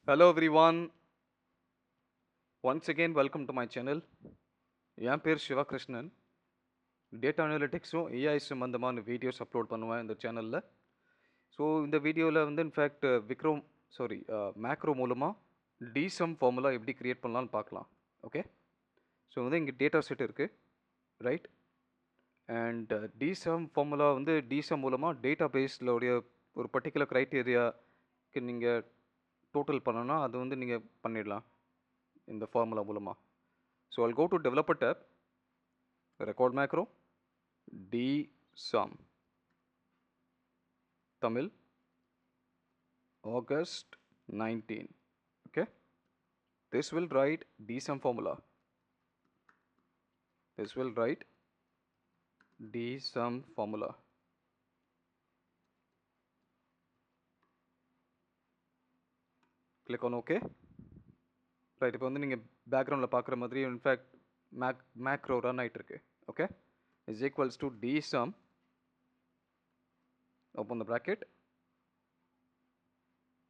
Hello everyone. Once again welcome to my channel. என் பேர் Sivakrishnan. Data அனலிட்டிக்ஸும் AI சம்மந்தமான videos upload பண்ணுவேன் இந்த சேனலில். ஸோ இந்த வீடியோவில் வந்து இன்ஃபேக்ட் மேக்ரோ மூலமாக டிசம் ஃபார்முலா எப்படி க்ரியேட் பண்ணலான்னு பார்க்கலாம். ஓகே, ஸோ வந்து இங்கே டேட்டா செட் இருக்குது, ரைட்? அண்ட் டிசம் ஃபார்முலா வந்து டிசம் மூலமாக டேட்டா பேஸில் ஒரு பர்டிகுலர் க்ரைட்டீரியாவுக்கு நீங்கள் டோட்டல் பண்ணணும்னா அது வந்து நீங்கள் பண்ணிடலாம் இந்த ஃபார்முலா மூலமாக. So I'll go to developer tab, record macro, dsum, Tamil, August 19. Okay, this will write dsum formula. This will write dsum formula. Click on OK. Right, இப்போ வந்து நீங்கள் பேக்ரவுண்டில் பார்க்குற மாதிரி இன்ஃபேக்ட் மேக்ரோ ரன் ஆகிட்டு இருக்கு. Okay, is equals to dsum, open the bracket,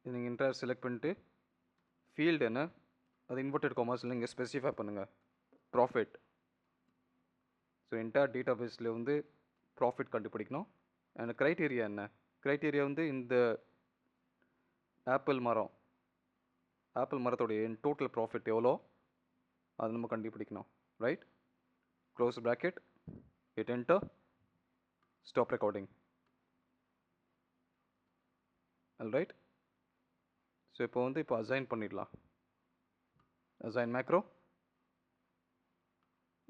இது நீங்கள் இன்டர் செலக்ட் பண்ணிட்டு ஃபீல்டு என்ன அது இன்வெர்டட் காமர்ஸில் நீங்கள் ஸ்பெசிஃபை பண்ணுங்கள், ப்ராஃபிட். ஸோ என்டையர் டேட்டா பேஸில் வந்து ப்ராஃபிட் கண்டுபிடிக்கணும். அண்ட் க்ரைட்டீரியா என்ன? க்ரைட்டீரியா வந்து இந்த ஆப்பிள் மரத்தோடைய டோட்டல் ப்ராஃபிட் எவ்வளோ அது நம்ம கண்டுபிடிக்கணும், right? Close bracket, hit enter, stop recording. All right. So இப்போ அசைன் பண்ணிடலாம். அசைன் மேக்ரோ,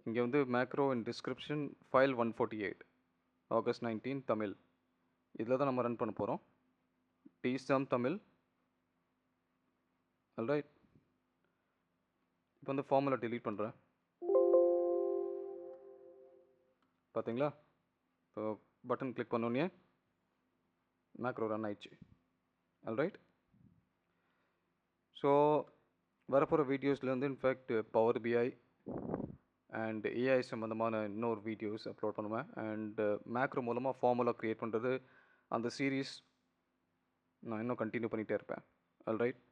இங்கே வந்து macro in description file 148 August 19 Tamil, இதில் தான் நம்ம ரன் பண்ண போகிறோம். dsum தமிழ். All right. இப்போ வந்து ஃபார்முலா delete பண்ணுறேன். பார்த்தீங்களா? இப்போ பட்டன் கிளிக் பண்ணோன்னே மேக்ரோ ரன் ஆயிடுச்சு. All right. ஸோ வரப்போகிற வீடியோஸில் வந்து in fact power BI and AI சம்மந்தமான இன்னொரு வீடியோஸ் அப்லோட் பண்ணுவேன். அண்ட் மேக்ரோ மூலமாக ஃபார்முலா க்ரியேட் பண்ணுறது அந்த சீரீஸ் நான் இன்னும் கண்டினியூ பண்ணிகிட்டே இருப்பேன். All right.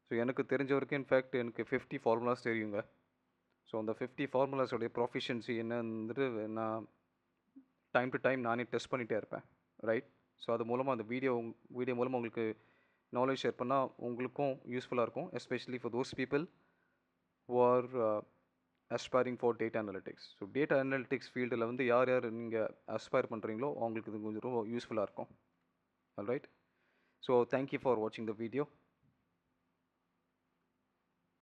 ஸோ எனக்கு தெரிஞ்ச வரைக்கும் இன்ஃபேக்ட் எனக்கு 50 ஃபார்முலாஸ் தெரியுங்க. ஸோ அந்த 50 ஃபார்முலாஸோடைய ப்ரொஃபிஷியன்சி என்னன்றது நான் டைம் டு டைம் நானே டெஸ்ட் பண்ணிகிட்டே இருப்பேன், ரைட்? ஸோ அது மூலமாக அந்த வீடியோ மூலமாக உங்களுக்கு நாலேஜ் ஷேர் பண்ணால் உங்களுக்கும் யூஸ்ஃபுல்லாக இருக்கும், especially for those people who are aspiring for data analytics. So data analytics ஃபீல்டில் வந்து யார் நீங்கள் அஸ்பயர் பண்ணுறீங்களோ அவங்களுக்கு இது கொஞ்சம் ரொம்ப யூஸ்ஃபுல்லாக இருக்கும். All right. So thank you for வாட்சிங் த வீடியோ.